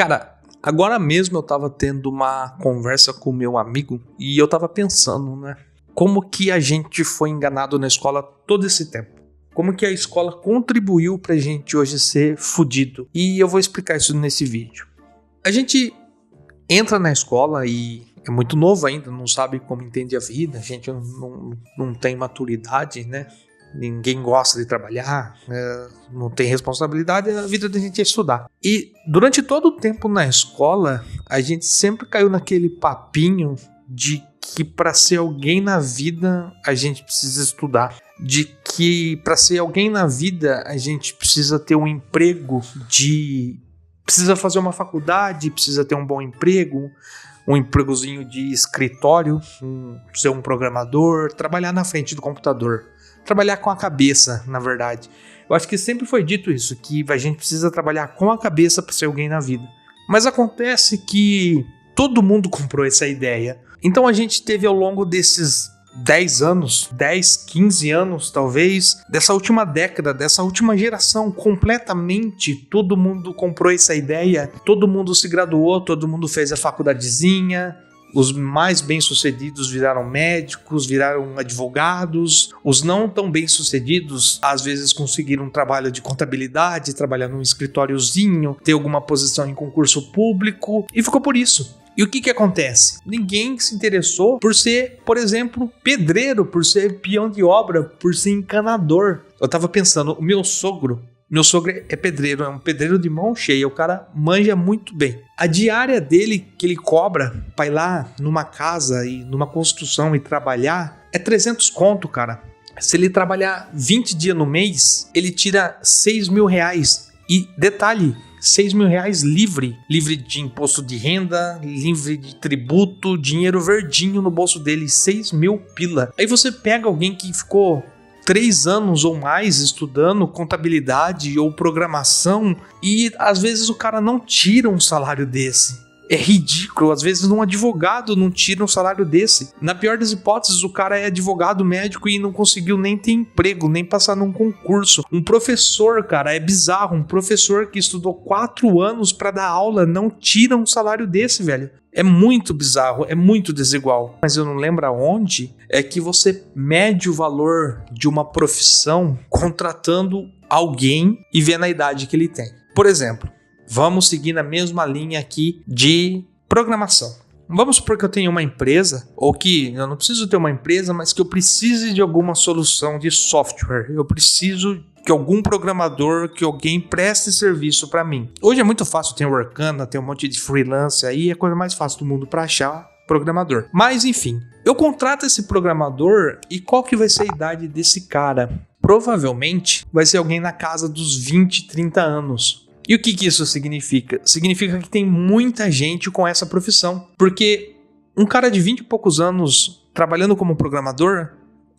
Cara, agora mesmo eu tava tendo uma conversa com meu amigo e eu tava pensando, né? Como que a gente foi enganado na escola todo esse tempo? Como que a escola contribuiu pra gente hoje ser fudido? E eu vou explicar isso nesse vídeo. A gente entra na escola e é muito novo ainda, não sabe como entende a vida, a gente não tem maturidade, né? Ninguém gosta de trabalhar, não tem responsabilidade, a vida da gente é estudar. E durante todo o tempo na escola, a gente sempre caiu naquele papinho de que para ser alguém na vida a gente precisa estudar. De que para ser alguém na vida a gente precisa ter um emprego, precisa fazer uma faculdade, precisa ter um bom emprego, um empregozinho de escritório, ser um programador, trabalhar na frente do computador. Trabalhar com a cabeça, na verdade. Eu acho que sempre foi dito isso, que a gente precisa trabalhar com a cabeça para ser alguém na vida. Mas acontece que todo mundo comprou essa ideia. Então a gente teve ao longo desses 10 anos, 10, 15 anos talvez, dessa última década, dessa última geração, completamente todo mundo comprou essa ideia, todo mundo se graduou, todo mundo fez a faculdadezinha. Os mais bem-sucedidos viraram médicos, viraram advogados. Os não tão bem-sucedidos, às vezes, conseguiram um trabalho de contabilidade, trabalhar num escritóriozinho, ter alguma posição em concurso público, e ficou por isso. E o que acontece? Ninguém se interessou por ser, por exemplo, pedreiro, por ser peão de obra, por ser encanador. Eu tava pensando, o meu sogro é pedreiro, é um pedreiro de mão cheia, o cara manja muito bem. A diária dele que ele cobra pra ir lá numa casa e numa construção e trabalhar é 300 conto, cara. Se ele trabalhar 20 dias no mês, ele tira 6 mil reais. E detalhe, 6 mil reais livre de imposto de renda, livre de tributo, dinheiro verdinho no bolso dele, 6 mil pila. Aí você pega alguém que ficou 3 anos ou mais estudando contabilidade ou programação e às vezes o cara não tira um salário desse. É ridículo, às vezes um advogado não tira um salário desse. Na pior das hipóteses, o cara é advogado médico e não conseguiu nem ter emprego, nem passar num concurso. Um professor, cara, é bizarro, um professor que estudou 4 anos pra dar aula não tira um salário desse, velho. É muito bizarro, é muito desigual. Mas eu não lembro aonde é que você mede o valor de uma profissão contratando alguém e vendo a idade que ele tem. Por exemplo, vamos seguir na mesma linha aqui de programação. Vamos supor que eu tenho uma empresa, ou que eu não preciso ter uma empresa, mas que eu precise de alguma solução de software. Eu preciso que algum programador, que alguém preste serviço para mim. Hoje é muito fácil, tem o Workana, tem um monte de freelance aí, é a coisa mais fácil do mundo para achar programador. Mas enfim, eu contrato esse programador e qual que vai ser a idade desse cara? Provavelmente vai ser alguém na casa dos 20, 30 anos. E o que isso significa? Significa que tem muita gente com essa profissão. Porque um cara de 20 e poucos anos trabalhando como programador,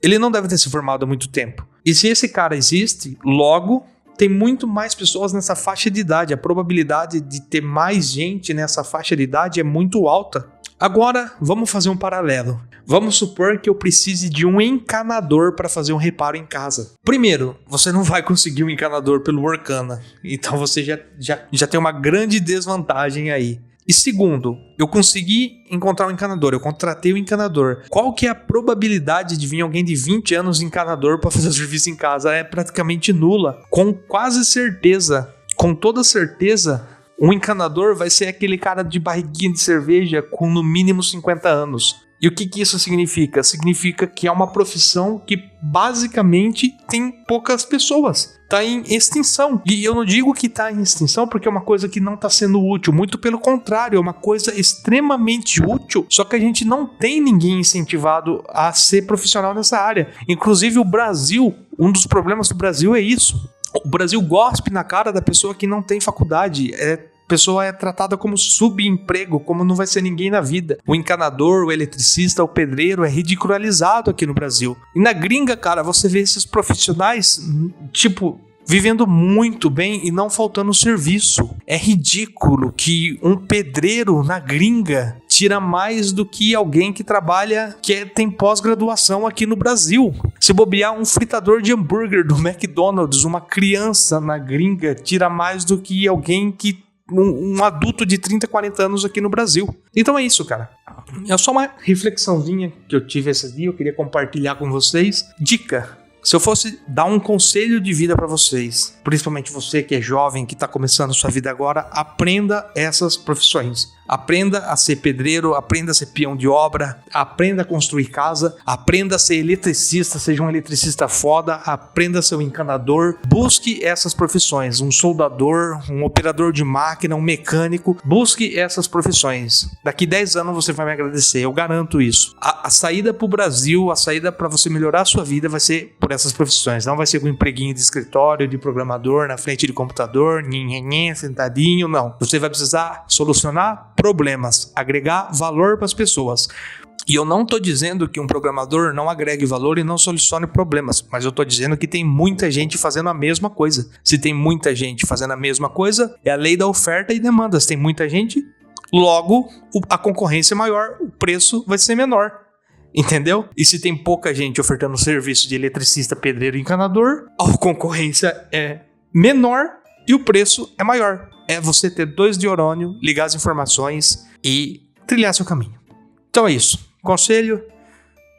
ele não deve ter se formado há muito tempo. E se esse cara existe, logo tem muito mais pessoas nessa faixa de idade. A probabilidade de ter mais gente nessa faixa de idade é muito alta. Agora, vamos fazer um paralelo. Vamos supor que eu precise de um encanador para fazer um reparo em casa. Primeiro, você não vai conseguir um encanador pelo Workana. Então você já tem uma grande desvantagem aí. E segundo, eu consegui encontrar um encanador, eu contratei um encanador. Qual que é a probabilidade de vir alguém de 20 anos encanador para fazer o serviço em casa? É praticamente nula. Com quase certeza, com toda certeza, um encanador vai ser aquele cara de barriguinha de cerveja com no mínimo 50 anos. E o que isso significa? Significa que é uma profissão que basicamente tem poucas pessoas. Está em extinção. E eu não digo que está em extinção porque é uma coisa que não está sendo útil. Muito pelo contrário, é uma coisa extremamente útil. Só que a gente não tem ninguém incentivado a ser profissional nessa área. Inclusive o Brasil, um dos problemas do Brasil é isso. O Brasil gospe na cara da pessoa que não tem faculdade. A pessoa é tratada como subemprego, como não vai ser ninguém na vida. O encanador, o eletricista, o pedreiro é ridicularizado aqui no Brasil. E na gringa, cara, você vê esses profissionais, vivendo muito bem e não faltando serviço. É ridículo que um pedreiro na gringa tira mais do que alguém que trabalha, tem pós-graduação aqui no Brasil. Se bobear, um fritador de hambúrguer do McDonald's, uma criança na gringa, tira mais do que alguém que um adulto de 30, 40 anos aqui no Brasil. Então é isso, cara. É só uma reflexãozinha que eu tive esse dia, eu queria compartilhar com vocês. Dica: se eu fosse dar um conselho de vida para vocês, principalmente você que é jovem, que está começando a sua vida agora, aprenda essas profissões. Aprenda a ser pedreiro, aprenda a ser peão de obra, aprenda a construir casa, aprenda a ser eletricista, seja um eletricista foda, aprenda a ser um encanador. Busque essas profissões, um soldador, um operador de máquina, um mecânico. Busque essas profissões. Daqui 10 anos você vai me agradecer, eu garanto isso. A saída para o Brasil, a saída para você melhorar a sua vida vai ser por essas profissões. Não vai ser com um empreguinho de escritório, de programador, na frente de computador, sentadinho, não. Você vai precisar solucionar problemas, agregar valor para as pessoas. E eu não estou dizendo que um programador não agregue valor e não solucione problemas, mas eu estou dizendo que tem muita gente fazendo a mesma coisa. Se tem muita gente fazendo a mesma coisa, é a lei da oferta e demanda. Se tem muita gente, logo a concorrência é maior, o preço vai ser menor. Entendeu? E se tem pouca gente ofertando serviço de eletricista, pedreiro e encanador, a concorrência é menor e o preço é maior. É você ter 2 de urânio, ligar as informações e trilhar seu caminho. Então é isso. Conselho: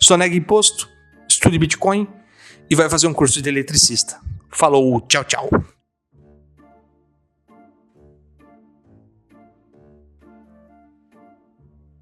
sonegue imposto, estude Bitcoin e vai fazer um curso de eletricista. Falou, tchau, tchau.